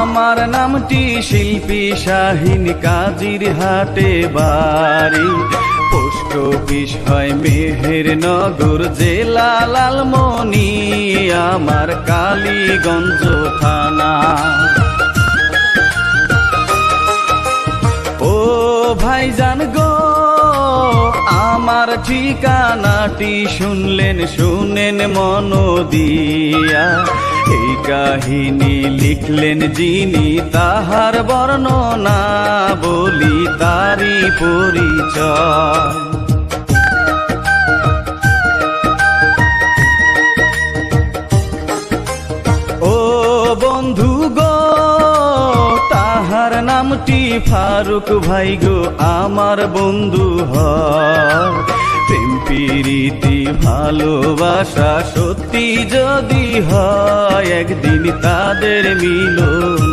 আমার নামটি শিল্পী শাহিন, কাজির হাটে বাড়ি। পোস্ট অফিস হয় মেহেরনগর, জেলা লালমনি, আমার কালীগঞ্জ থানা। ও ভাইজান গো, আমার ঠিকানাটি শুনেন মন দিয়া। এই কাহিনী লিখলেন যিনি, তাহার বর্ণনা বলি তারি পরিচয়। ও বন্ধু গো, তাহার নামটি ফারুক ভাই গো, আমার বন্ধু হয়। প্রেম প্রীতি ভালোবাসা সত্যি যদি হয়, একদিন তাদের মিলন।